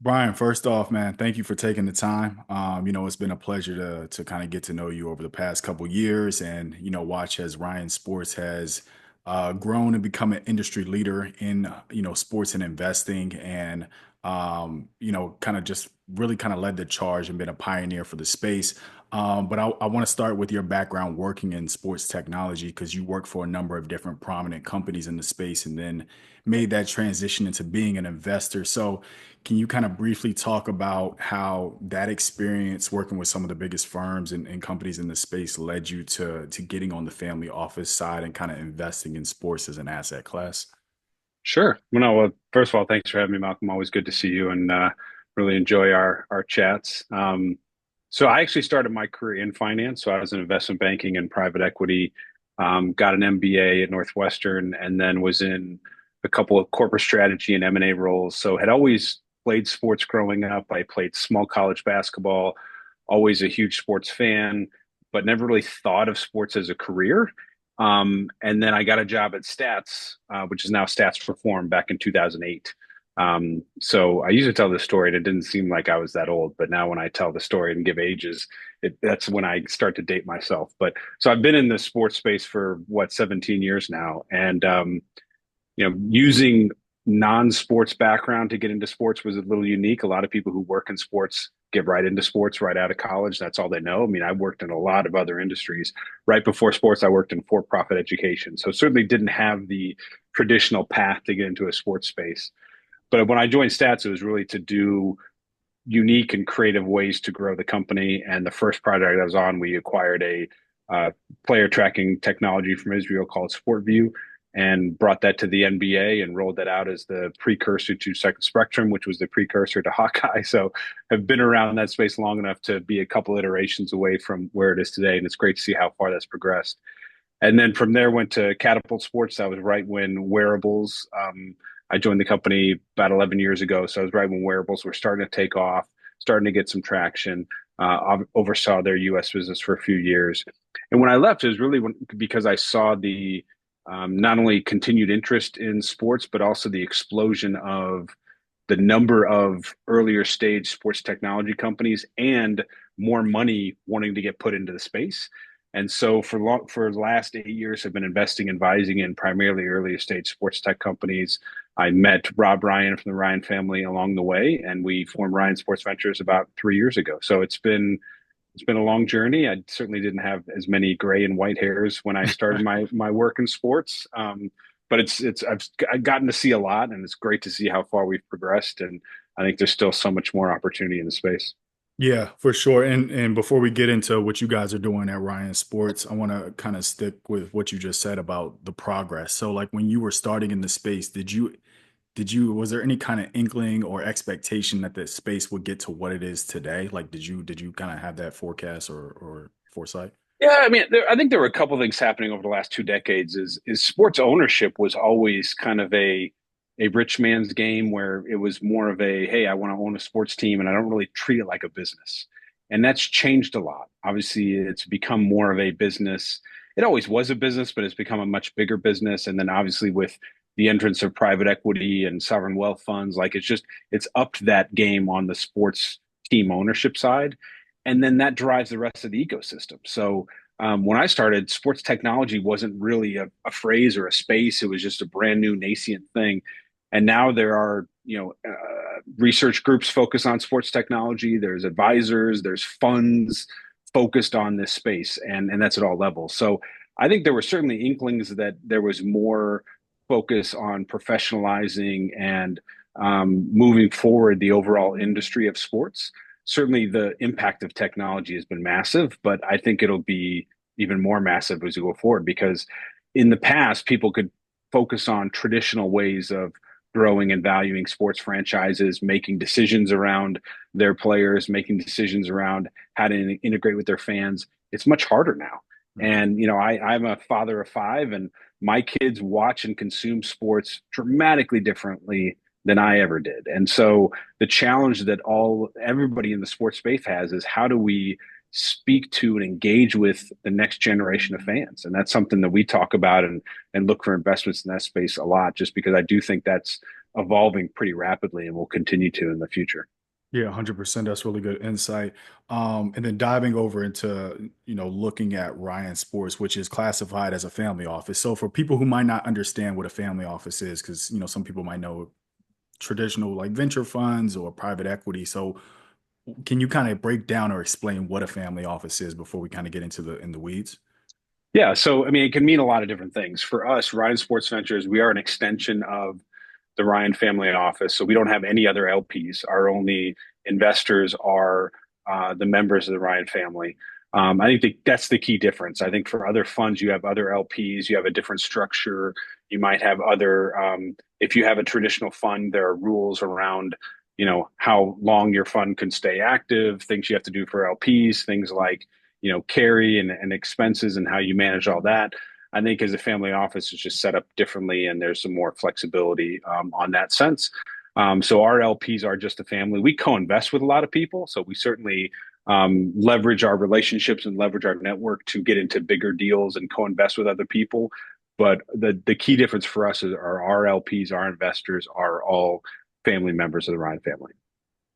Brian, first off, man, thank you for taking the time. It's been a pleasure to kind of get to know you over the past couple years, and watch as Ryan Sports has grown and become an industry leader in sports and investing, and kind of just really kind of led the charge and been a pioneer for the space. But I want to start with your background working in sports technology because you work for a number of different prominent companies in the space, and then made that transition into being an investor. So can you kind of briefly talk about how that experience working with some of the biggest firms and companies in the space led you to getting on the family office side and kind of investing in sports as an asset class? Sure. Well, first of all, thanks for having me, Malcolm. Always good to see you and really enjoy our chats. So I actually started my career in finance. So I was in investment banking and private equity, got an MBA at Northwestern, and then was in a couple of corporate strategy and M&A roles. So had always played sports growing up. I played small college basketball, always a huge sports fan, but never really thought of sports as a career. And then I got a job at Stats, which is now Stats Perform back in 2008. So I usually tell this story, and it didn't seem like I was that old, but now when I tell the story and give ages, that's when I start to date myself. But so I've been in the sports space for 17 years now, and using non-sports background to get into sports was a little unique. A lot of people who work in sports get right into sports right out of college. That's all they know. I mean, I worked in a lot of other industries. Right before sports, I worked in for-profit education. So certainly didn't have the traditional path to get into a sports space. But when I joined Stats, it was really to do unique and creative ways to grow the company. And the first project I was on, we acquired a player tracking technology from Israel called SportView and brought that to the NBA and rolled that out as the precursor to Second Spectrum, which was the precursor to Hawkeye. So I've been around that space long enough to be a couple iterations away from where it is today. And it's great to see how far that's progressed. And then from there went to Catapult Sports. That was right when wearables. I joined the company about 11 years ago, so I was right when wearables were starting to take off, starting to get some traction. Oversaw their U.S. business for a few years, and when I left, it was really because I saw the not only continued interest in sports, but also the explosion of the number of earlier stage sports technology companies and more money wanting to get put into the space. And so for the last 8 years, I've been investing, advising in primarily earlier stage sports tech companies. I met Rob Ryan from the Ryan family along the way, and we formed Ryan Sports Ventures about 3 years ago. So it's been a long journey. I certainly didn't have as many gray and white hairs when I started my work in sports. But I've gotten to see a lot, and it's great to see how far we've progressed. And I think there's still so much more opportunity in the space. Yeah, for sure. And before we get into what you guys are doing at Ryan Sports, I want to kind of stick with what you just said about the progress. So like when you were starting in the space, was there any kind of inkling or expectation that the space would get to what it is today? Like did you kind of have that forecast or foresight? Yeah, I mean, I think there were a couple of things happening over the last 2 decades. Is sports ownership was always kind of a rich man's game where it was more of a, hey, I want to own a sports team and I don't really treat it like a business. And that's changed a lot. Obviously, it's become more of a business. It always was a business, but it's become a much bigger business. And then obviously with the entrance of private equity and sovereign wealth funds, like it's upped that game on the sports team ownership side. And then that drives the rest of the ecosystem. So when I started, sports technology wasn't really a phrase or a space. It was just a brand new nascent thing. And now there are, research groups focused on sports technology. There's advisors, there's funds focused on this space, and that's at all levels. So I think there were certainly inklings that there was more focus on professionalizing and moving forward the overall industry of sports. Certainly, the impact of technology has been massive, but I think it'll be even more massive as we go forward because in the past, people could focus on traditional ways of growing and valuing sports franchises, making decisions around their players, making decisions around how to integrate with their fans. It's much harder now. Mhm. And, I'm a father of five, and my kids watch and consume sports dramatically differently than I ever did. And so the challenge that everybody in the sports space has is how do we speak to and engage with the next generation of fans? And that's something that we talk about and look for investments in that space a lot, just because I do think that's evolving pretty rapidly and will continue to in the future. Yeah, 100%. That's really good insight. And then diving over into, looking at Ryan Sports, which is classified as a family office. So for people who might not understand what a family office is, because, some people might know traditional like venture funds or private equity. So can you kind of break down or explain what a family office is before we kind of get into the weeds? Yeah, so I mean, it can mean a lot of different things. For us, Ryan Sports Ventures, we are an extension of the Ryan family office. So we don't have any other LPs. Our only investors are the members of the Ryan family. I think that's the key difference. I think for other funds, you have other LPs, you have a different structure. You might have other, if you have a traditional fund, there are rules around, how long your fund can stay active, things you have to do for LPs, things like, carry and expenses and how you manage all that. I think as a family office, it's just set up differently, and there's some more flexibility on that sense. So our LPs are just a family. We co-invest with a lot of people, so we certainly leverage our relationships and leverage our network to get into bigger deals and co-invest with other people. But the key difference for us is our LPs, our investors are all family members of the Ryan family.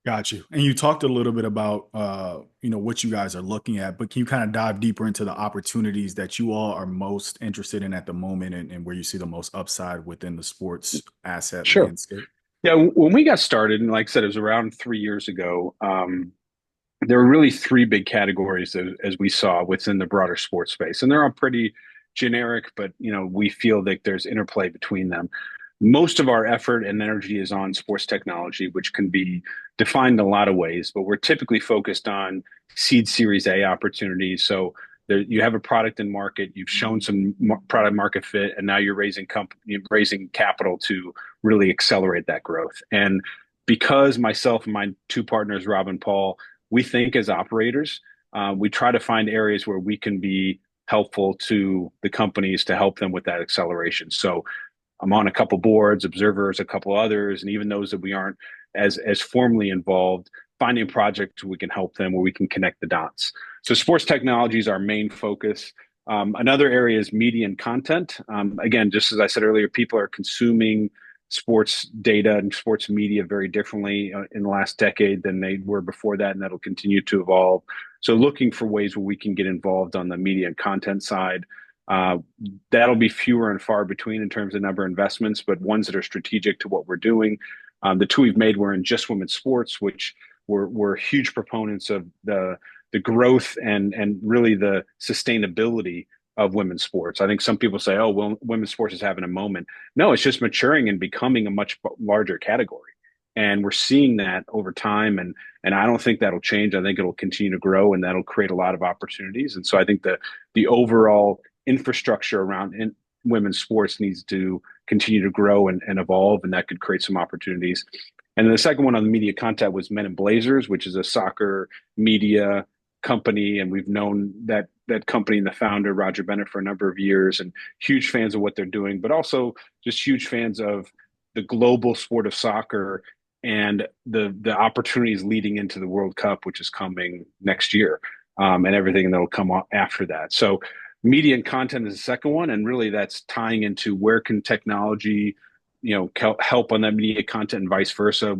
Got you. And you talked a little bit about what you guys are looking at, but can you kind of dive deeper into the opportunities that you all are most interested in at the moment, and where you see the most upside within the sports asset Sure. landscape? Yeah, when we got started, and like I said, it was around 3 years ago. There were really three big categories as we saw within the broader sports space, and they're all pretty generic, but we feel that there's interplay between them. Most of our effort and energy is on sports technology, which can be defined in a lot of ways, but we're typically focused on seed Series A opportunities. So you have a product in market, you've shown some product market fit, and now you're raising capital to really accelerate that growth. And because myself and my two partners, Rob and Paul, we think as operators, we try to find areas where we can be helpful to the companies to help them with that acceleration. So I'm on a couple boards, observers, a couple others, and even those that we aren't as formally involved, finding projects we can help them where we can connect the dots. So sports technology is our main focus. Another area is media and content. Again, just as I said earlier, people are consuming sports data and sports media very differently in the last decade than they were before that, and that'll continue to evolve. So looking for ways where we can get involved on the media and content side. Uh, that'll be fewer and far between in terms of number of investments, but ones that are strategic to what we're doing. The two we've made were in just women's sports, which we're huge proponents of the growth and really the sustainability of women's sports. I think some people say, "Oh, well, women's sports is having a moment." No, it's just maturing and becoming a much larger category, and we're seeing that over time. And I don't think that'll change. I think it'll continue to grow, and that'll create a lot of opportunities. And so I think the overall infrastructure around women's sports needs to continue to grow and evolve, and that could create some opportunities. And then the second one on the media content was Men in Blazers, which is a soccer media company, and we've known that company and the founder Roger Bennett for a number of years, and huge fans of what they're doing, but also just huge fans of the global sport of soccer and the opportunities leading into the World Cup, which is coming next year, and everything that'll come after that. So media and content is the second one, and really that's tying into where can technology help on that media content and vice versa.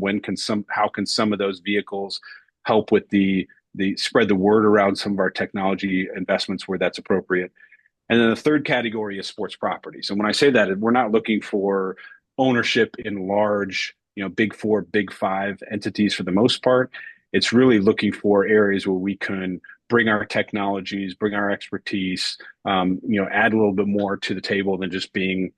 How can some of those vehicles help with the spread the word around some of our technology investments where that's appropriate. And then the third category is sports properties. And when I say that, we're not looking for ownership in large, big four, big five entities for the most part. It's really looking for areas where we can bring our technologies, bring our expertise, add a little bit more to the table than just being,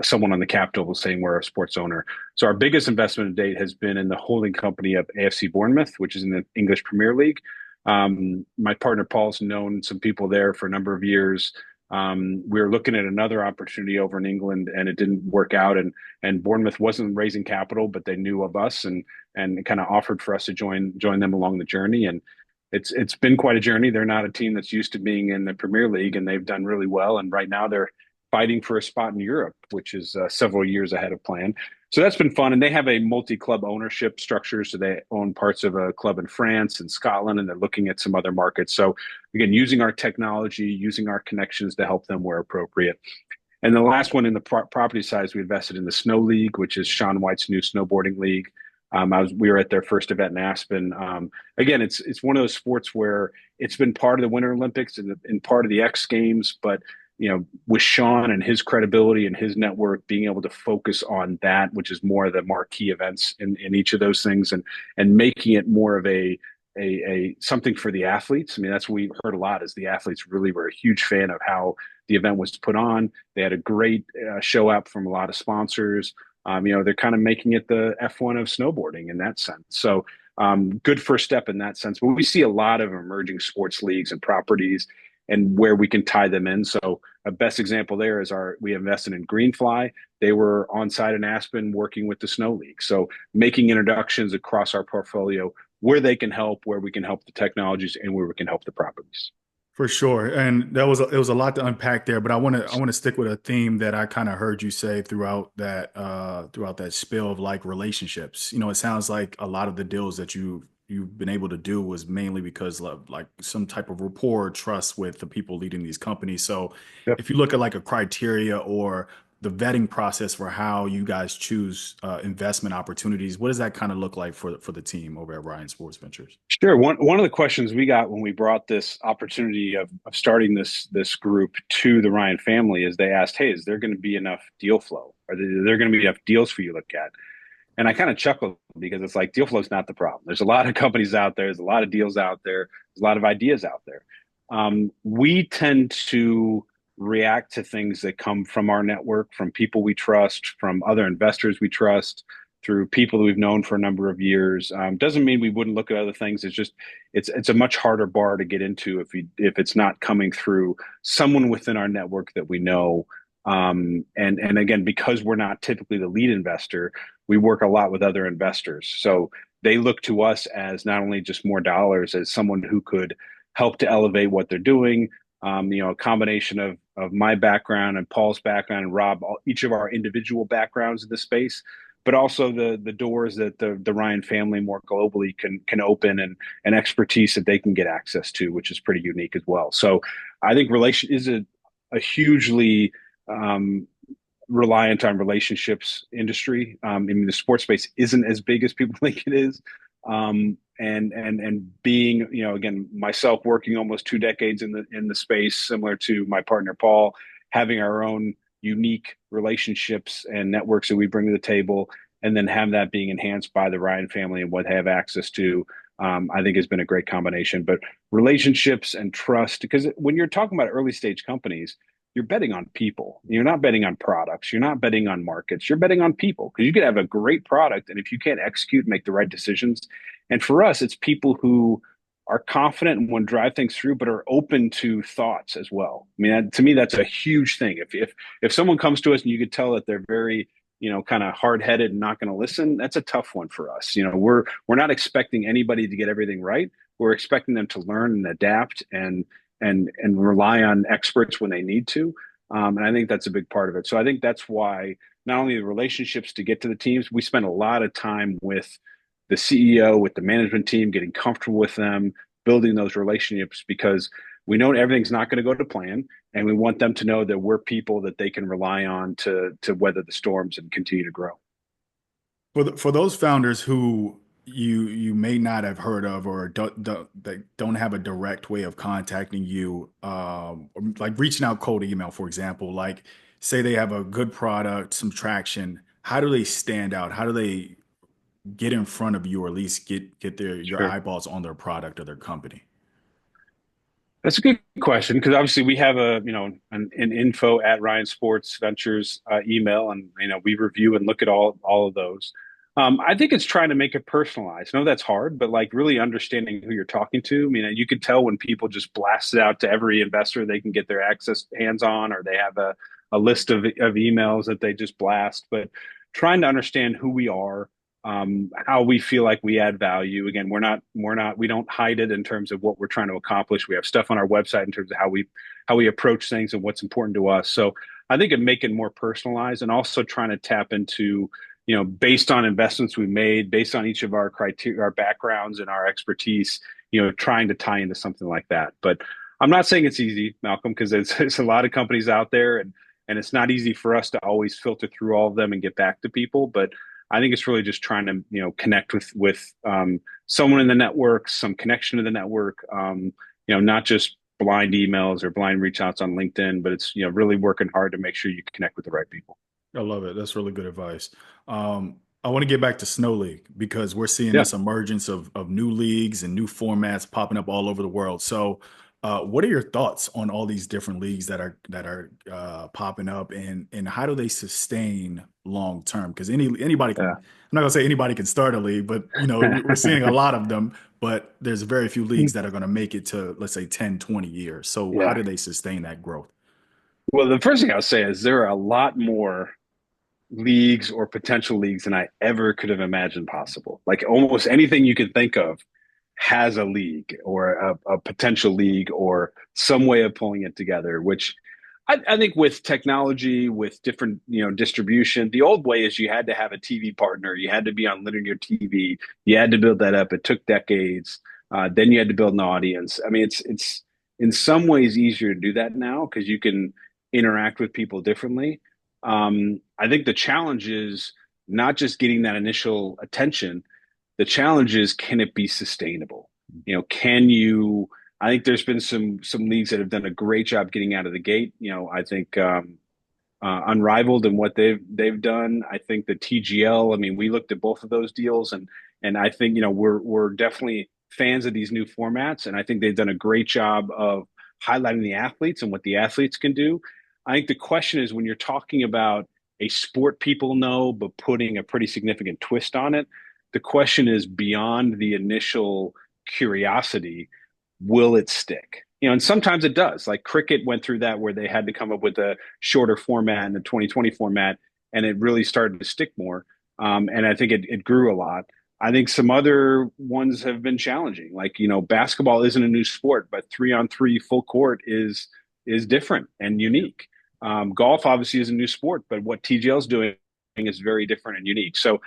someone on the cap table saying we're a sports owner. So our biggest investment to date has been in the holding company of AFC Bournemouth, which is in the English Premier League. My partner Paul's known some people there for a number of years. We were looking at another opportunity over in England, and it didn't work out. And Bournemouth wasn't raising capital, but they knew of us and kind of offered for us to join them along the journey. And it's been quite a journey. They're not a team that's used to being in the Premier League, and they've done really well. And right now they're fighting for a spot in Europe, which is several years ahead of plan. So that's been fun. And they have a multi-club ownership structure. So they own parts of a club in France and Scotland, and they're looking at some other markets. So again, using our technology, using our connections to help them where appropriate. And the last one in the property size, we invested in the Snow League, which is Shaun White's new snowboarding league. We were at their first event in Aspen. Again, it's one of those sports where it's been part of the Winter Olympics and part of the X Games, but with Shaun and his credibility and his network, being able to focus on that, which is more of the marquee events in each of those things, and making it more of a something for the athletes. I mean, that's what we heard a lot is the athletes really were a huge fan of how the event was put on. They had a great show up from a lot of sponsors. They're kind of making it the F1 of snowboarding in that sense. So good first step in that sense. But we see a lot of emerging sports leagues and properties and where we can tie them in. So a best example there is we invested in Greenfly. They were on site in Aspen working with the Snow League. So making introductions across our portfolio where they can help, where we can help the technologies, and where we can help the properties. For sure. And it was a lot to unpack there, but I want to stick with a theme that I kind of heard you say throughout that spill of like relationships. It sounds like a lot of the deals that you've been able to do was mainly because of like some type of rapport or trust with the people leading these companies. So Yep. if you look at like a criteria or the vetting process for how you guys choose investment opportunities, what does that kind of look like for the team over at Ryan Sports Ventures? Sure. One of the questions we got when we brought this opportunity of starting this group to the Ryan family is they asked, "Hey, is there going to be enough deal flow? There going to be enough deals for you to look at?" And I kind of chuckled because it's like deal flow is not the problem. There's a lot of companies out there. There's a lot of deals out there. There's a lot of ideas out there. We tend to react to things that come from our network, from people we trust, from other investors we trust, through people that we've known for a number of years. Doesn't mean we wouldn't look at other things. It's just it's a much harder bar to get into if it's not coming through someone within our network that we know. And again, because we're not typically the lead investor, we work a lot with other investors. So they look to us as not only just more dollars, as someone who could help to elevate what they're doing. A combination of my background and Paul's background and Rob, each of our individual backgrounds in the space, but also the doors that the Ryan family more globally can open and expertise that they can get access to, which is pretty unique as well. So I think relation is a hugely reliant on relationships industry. I mean, the sports space isn't as big as people think it is. And being, again, myself working almost 2 decades in the space, similar to my partner Paul, having our own unique relationships and networks that we bring to the table, and then have that being enhanced by the Ryan family and what they have access to, I think has been a great combination. But relationships and trust, because when you're talking about early stage companies, you're betting on people. You're not betting on products. You're not betting on markets. You're betting on people because you could have a great product, and if you can't execute and make the right decisions, and for us, it's people who are confident and want to drive things through, but are open to thoughts as well. I mean, to me, that's a huge thing. If someone comes to us and you could tell that they're very, kind of hard headed and not going to listen, that's a tough one for us. We're not expecting anybody to get everything right. We're expecting them to learn and adapt and rely on experts when they need to. And I think that's a big part of it. So I think that's why not only the relationships to get to the teams, we spend a lot of time with the CEO, with the management team, getting comfortable with them, building those relationships because we know everything's not going to go to plan, and we want them to know that we're people that they can rely on to weather the storms and continue to grow. For those founders who you may not have heard of or that don't have a direct way of contacting you, like reaching out cold email, for example, like say they have a good product, some traction, how do they stand out? How do they get in front of you or at least get your Sure. eyeballs on their product or their company? That's a good question because obviously we have an info at Ryan Sports Ventures email, and we review and look at all of those. I think it's trying to make it personalized. I know that's hard, but like really understanding who you're talking to. I mean, you could tell when people just blast it out to every investor they can get their access hands on, or they have a list of emails that they just blast. But trying to understand who we are, how we feel like we add value. Again, we don't hide it in terms of what we're trying to accomplish. We have stuff on our website in terms of how we approach things and what's important to us. So I think it make it more personalized and also trying to tap into, based on investments we made, based on each of our criteria, our backgrounds and our expertise, trying to tie into something like that. But I'm not saying it's easy, Malcolm, because there's a lot of companies out there, and and it's not easy for us to always filter through all of them and get back to people. But I think it's really just trying to connect with someone in the network, some connection to the network. Not just blind emails or blind reach outs on LinkedIn, but it's really working hard to make sure you connect with the right people. I love it. That's really good advice. I want to get back to Snow League because we're seeing Yeah. this emergence of new leagues and new formats popping up all over the world. So, what are your thoughts on all these different leagues that are popping up, and how do they sustain long term? Because anybody can, Yeah. I'm not gonna say anybody can start a league, but we're seeing a lot of them. But there's very few leagues that are going to make it to, let's say, 10, 20 years. So, how Yeah. do they sustain that growth? Well, the first thing I'll say is there are a lot more leagues or potential leagues than I ever could have imagined possible. Like almost anything you can think of has a league or a potential league or some way of pulling it together, which I think with technology, with different, distribution, the old way is you had to have a TV partner, you had to be on linear TV, you had to build that up. It took decades. Then you had to build an audience. I mean, it's in some ways easier to do that now because you can interact with people differently. I think the challenge is not just getting that initial attention. The challenge is, can it be sustainable? Can you? I think there's been some leagues that have done a great job getting out of the gate. I think unrivaled in what they've done. I think the TGL. I mean, we looked at both of those deals, and I think we're definitely fans of these new formats, and I think they've done a great job of highlighting the athletes and what the athletes can do. I think the question is when you're talking about a sport people know, but putting a pretty significant twist on it. The question is beyond the initial curiosity, will it stick? And sometimes it does. Like cricket went through that where they had to come up with a shorter format and the 2020 format, and it really started to stick more. And I think it grew a lot. I think some other ones have been challenging. Like, basketball isn't a new sport, but 3-on-3 full court is different and unique. Golf obviously is a new sport, but what TGL is doing is very different and unique. So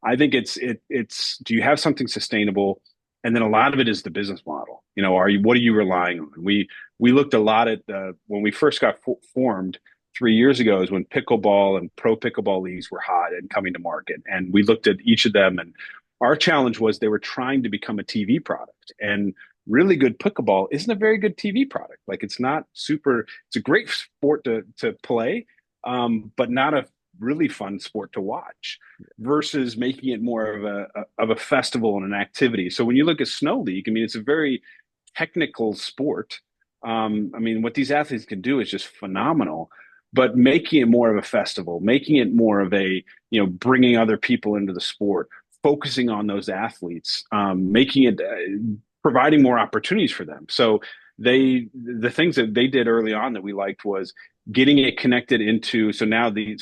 I think it's do you have something sustainable? And then a lot of it is the business model. What are you relying on? We looked a lot at when we first got formed 3 years ago is when pickleball and pro pickleball leagues were hot and coming to market. And we looked at each of them, and our challenge was they were trying to become a TV product. And really good pickleball isn't a very good TV product. Like it's not super. It's a great sport to play, but not a really fun sport to watch. Versus making it more of a festival and an activity. So when you look at Snow League, I mean, it's a very technical sport. I mean, what these athletes can do is just phenomenal. But making it more of a festival, making it more of a bringing other people into the sport, focusing on those athletes, making it providing more opportunities for them. So the things that they did early on that we liked was getting it connected into. So now the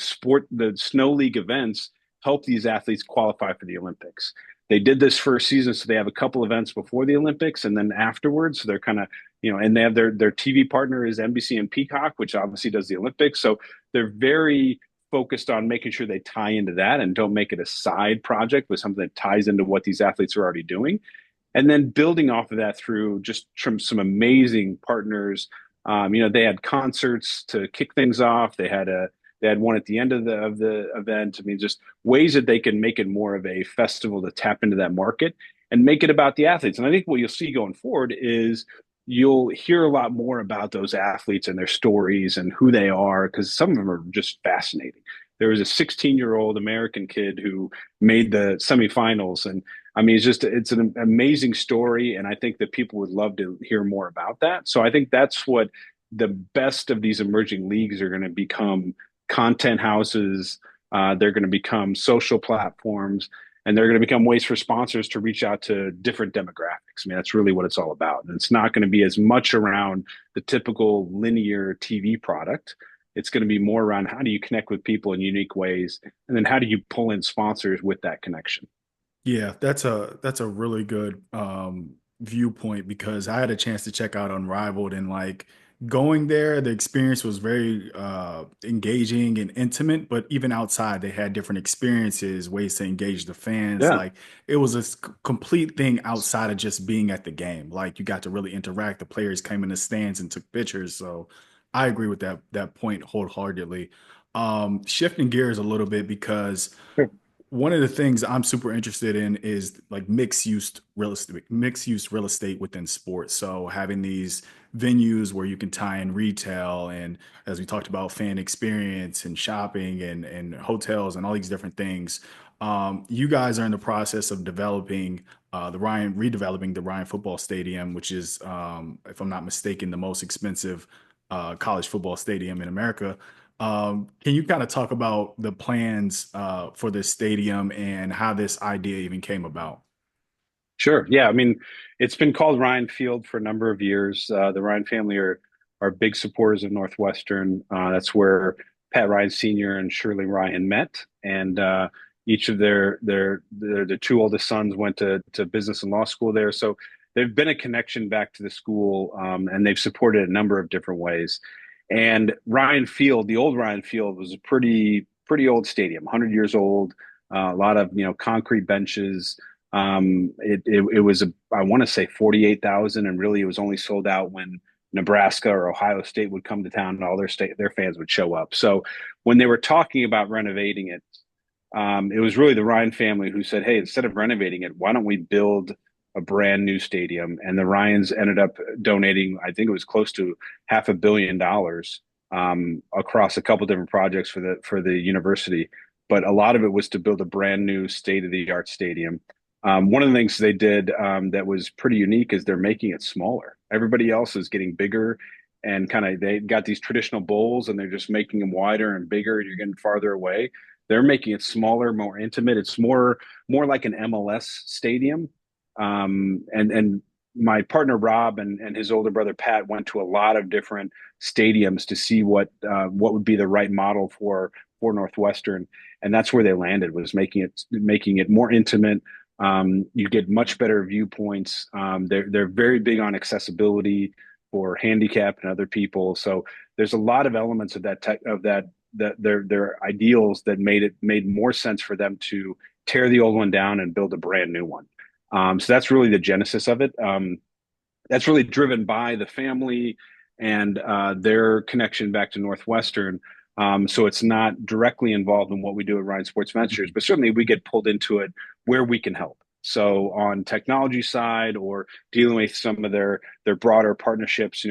Snow League events help these athletes qualify for the Olympics. They did this first season, so they have a couple events before the Olympics and then afterwards. So they're kind of, and they have their TV partner is NBC and Peacock, which obviously does the Olympics. So they're very focused on making sure they tie into that and don't make it a side project with something that ties into what these athletes are already doing. And then building off of that through just some amazing partners. They had concerts to kick things off. They had one at the end of the event. I mean, just ways that they can make it more of a festival to tap into that market and make it about the athletes. And I think what you'll see going forward is you'll hear a lot more about those athletes and their stories and who they are, because some of them are just fascinating. There was a 16-year-old American kid who made the semifinals, and I mean, it's an amazing story, and I think that people would love to hear more about that. So I think that's what the best of these emerging leagues are going to become: content houses. They're going to become social platforms, and they're going to become ways for sponsors to reach out to different demographics. I mean, that's really what it's all about. And it's not going to be as much around the typical linear TV product. It's going to be more around how do you connect with people in unique ways, and then how do you pull in sponsors with that connection. Yeah, that's a really good viewpoint because I had a chance to check out Unrivaled, and like going there, the experience was very engaging and intimate, but even outside they had different experiences, ways to engage the fans. Yeah. Like it was a complete thing outside of just being at the game. Like you got to really interact. The players came in the stands and took pictures. So I agree with that point wholeheartedly. Shifting gears a little bit because Sure. one of the things I'm super interested in is like mixed use real estate within sports. So having these venues where you can tie in retail and, as we talked about, fan experience and shopping and hotels and all these different things. You guys are in the process of developing redeveloping the Ryan Football Stadium, which is, if I'm not mistaken, the most expensive college football stadium in America. Can you kind of talk about the plans for this stadium and how this idea even came about? Sure. Yeah. I mean, it's been called Ryan Field for a number of years. The Ryan family are big supporters of Northwestern. That's where Pat Ryan Sr. and Shirley Ryan met, and each of their two oldest sons went to business and law school there. So they've been a connection back to the school, and they've supported a number of different ways. And Ryan Field, the old Ryan Field, was a pretty old stadium, 100 years old. A lot of concrete benches. It was I want to say 48,000, and really it was only sold out when Nebraska or Ohio State would come to town, and all their fans would show up. So when they were talking about renovating it, it was really the Ryan family who said, "Hey, instead of renovating it, why don't we build a brand new stadium?" And the Ryans ended up donating, I think it was close to $500 million across a couple different projects for the university. But a lot of it was to build a brand new state of the art stadium. One of the things they did that was pretty unique is they're making it smaller. Everybody else is getting bigger and kind of they got these traditional bowls and they're just making them wider and bigger and you're getting farther away. They're making it smaller, more intimate. It's more like an MLS stadium. And my partner Rob and his older brother Pat went to a lot of different stadiums to see what would be the right model for Northwestern, and that's where they landed was making it more intimate. You get much better viewpoints. They're very big on accessibility for handicap and other people. So there's a lot of elements of that their ideals that made more sense for them to tear the old one down and build a brand new one. So that's really the genesis of it. That's really driven by the family and their connection back to Northwestern. So it's not directly involved in what we do at Ryan Sports Ventures, but certainly we get pulled into it where we can help. So on technology side or dealing with some of their broader partnerships,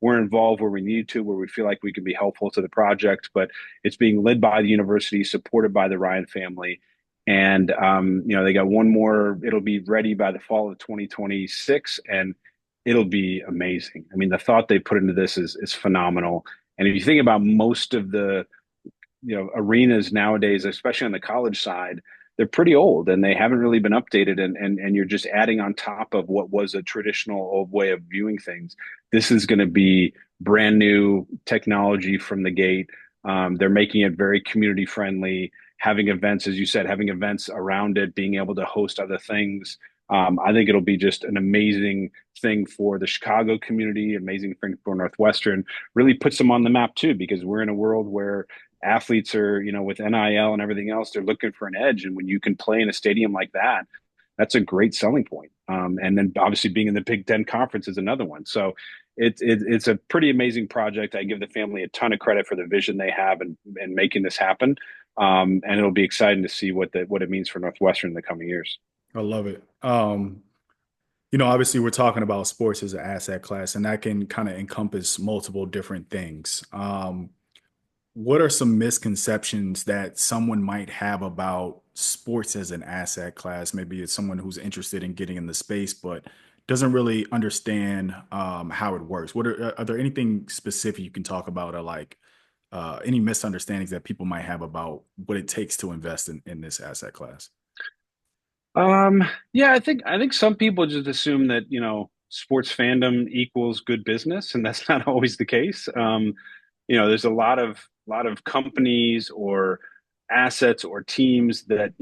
we're involved where we need to, where we feel like we can be helpful to the project. But it's being led by the university, supported by the Ryan family, and they got one more. It'll be ready by the fall of 2026, and it'll be amazing. I mean, the thought they put into this is phenomenal. And if you think about most of the arenas nowadays, especially on the college side, they're pretty old and they haven't really been updated. And you're just adding on top of what was a traditional old way of viewing things. This is going to be brand new technology from the gate. They're making it very community friendly, having events, as you said, having events around it, being able to host other things. I think it'll be just an amazing thing for the Chicago community, amazing thing for Northwestern. Really puts them on the map too, because we're in a world where athletes are, with NIL and everything else, they're looking for an edge. And when you can play in a stadium like that, that's a great selling point. And then obviously being in the Big Ten conference is another one. So it's a pretty amazing project. I give the family a ton of credit for the vision they have and making this happen. And it'll be exciting to see what it means for Northwestern in the coming years. I love it. Obviously we're talking about sports as an asset class, and that can kind of encompass multiple different things. What are some misconceptions that someone might have about sports as an asset class? Maybe it's someone who's interested in getting in the space, but doesn't really understand how it works. Are there anything specific you can talk about, or like any misunderstandings that people might have about what it takes to invest in this asset class? Yeah, I think some people just assume that, sports fandom equals good business, and that's not always the case. There's a lot of companies or assets or teams that,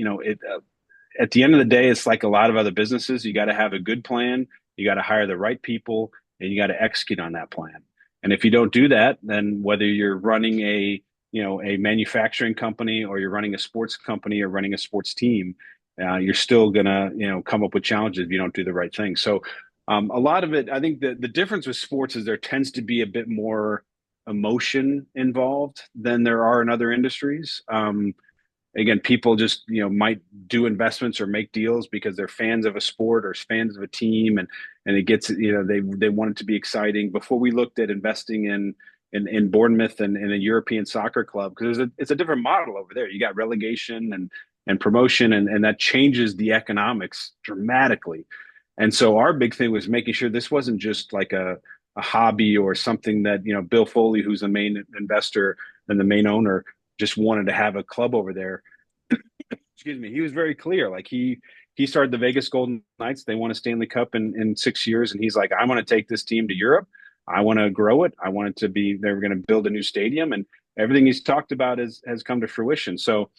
at the end of the day, it's like a lot of other businesses. You got to have a good plan, you got to hire the right people, and you got to execute on that plan. And if you don't do that, then whether you're running a manufacturing company or you're running a sports company or running a sports team, you're still gonna, come up with challenges if you don't do the right thing. So, a lot of it, I think the difference with sports is there tends to be a bit more. emotion involved than there are in other industries. Again, people just might do investments or make deals because they're fans of a sport or fans of a team, and it gets they want it to be exciting. Before we looked at investing in Bournemouth and in a European soccer club, because it's a different model over there. You got relegation and promotion, and that changes the economics dramatically. And so our big thing was making sure this wasn't just like a hobby or something that Bill Foley, who's the main investor and the main owner, just wanted to have a club over there. Excuse me. He was very clear. Like he started the Vegas Golden Knights. They won a Stanley Cup in 6 years, and he's like, I want to take this team to Europe. I want to grow it. I want it to be. They're going to build a new stadium, and everything he's talked about has come to fruition. So,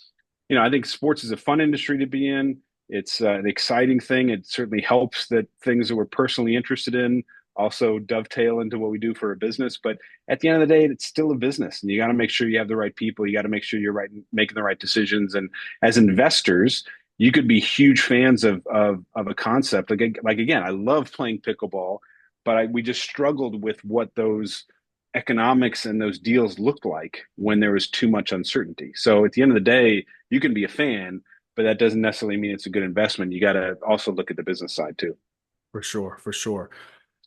I think sports is a fun industry to be in. It's an exciting thing. It certainly helps that things that we're personally interested in also dovetail into what we do for a business. But at the end of the day, it's still a business, and you got to make sure you have the right people. You got to make sure you're right, making the right decisions. And as investors, you could be huge fans of a concept. Like again, I love playing pickleball, but we just struggled with what those economics and those deals looked like when there was too much uncertainty. So at the end of the day, you can be a fan, but that doesn't necessarily mean it's a good investment. You got to also look at the business side too. For sure, for sure.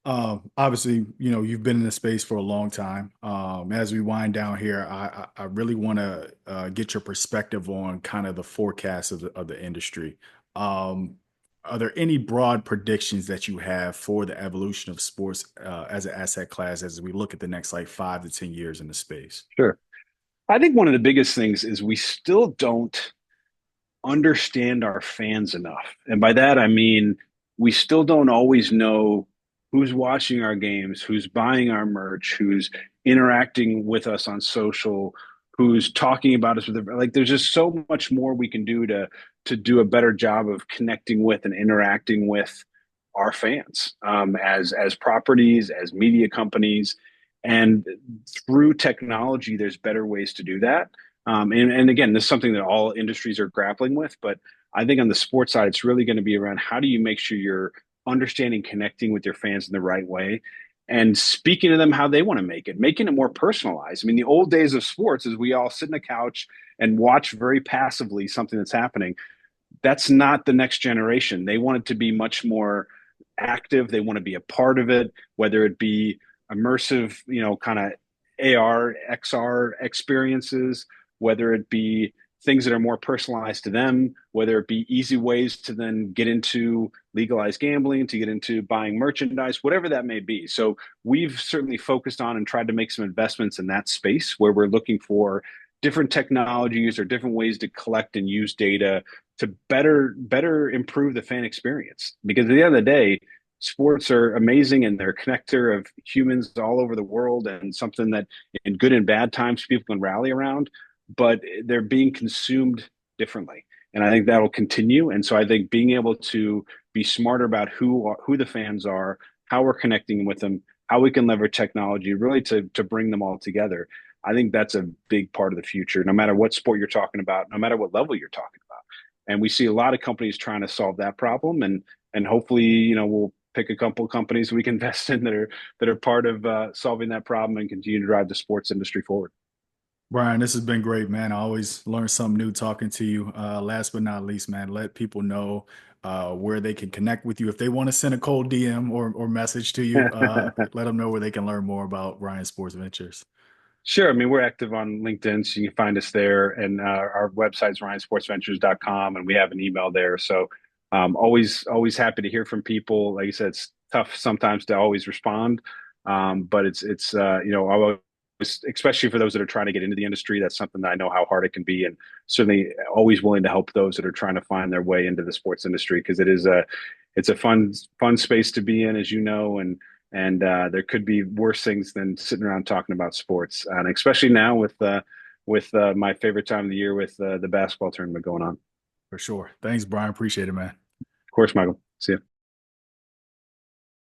Obviously, you've been in the space for a long time. As we wind down here, I really want to get your perspective on kind of the forecast of the industry. Um, are there any broad predictions that you have for the evolution of sports as an asset class as we look at the next like 5 to 10 years in the space? Sure. I think one of the biggest things is we still don't understand our fans enough. And by that, I mean, we still don't always know who's watching our games, who's buying our merch, who's interacting with us on social, who's talking about us with like there's just so much more we can do to do a better job of connecting with and interacting with our fans as properties, as media companies. And through technology, there's better ways to do that. And again, this is something that all industries are grappling with. But I think on the sports side, it's really going to be around how do you make sure you're understanding, connecting with your fans in the right way and speaking to them how they want to make it, making it more personalized. I mean, the old days of sports is we all sit on a couch and watch very passively something that's happening. That's not the next generation. They want it to be much more active. They want to be a part of it, whether it be immersive, kind of AR, XR experiences, whether it be things that are more personalized to them, whether it be easy ways to then get into legalized gambling, to get into buying merchandise, whatever that may be. So we've certainly focused on and tried to make some investments in that space where we're looking for different technologies or different ways to collect and use data to better improve the fan experience. Because at the end of the day, sports are amazing and they're a connector of humans all over the world and something that in good and bad times people can rally around, but they're being consumed differently. And I think that'll continue. And so I think being able to be smarter about who the fans are, how we're connecting with them, how we can leverage technology really to bring them all together. I think that's a big part of the future, no matter what sport you're talking about, no matter what level you're talking about. And we see a lot of companies trying to solve that problem, and hopefully, we'll pick a couple of companies we can invest in that are part of solving that problem and continue to drive the sports industry forward. Brian, this has been great, man. I always learn something new talking to you. Last but not least, man, let people know where they can connect with you. If they want to send a cold DM or message to you, let them know where they can learn more about Ryan Sports Ventures. Sure. I mean, we're active on LinkedIn, so you can find us there. And our website is ryansportsventures.com, and we have an email there. So always happy to hear from people. Like I said, it's tough sometimes to always respond, but it's always, especially for those that are trying to get into the industry, that's something that I know how hard it can be, and certainly always willing to help those that are trying to find their way into the sports industry because it's a fun space to be in, as you know, and there could be worse things than sitting around talking about sports, and especially now with my favorite time of the year with the basketball tournament going on. For sure. Thanks, Brian. Appreciate it, man. Of course, Michael. See you.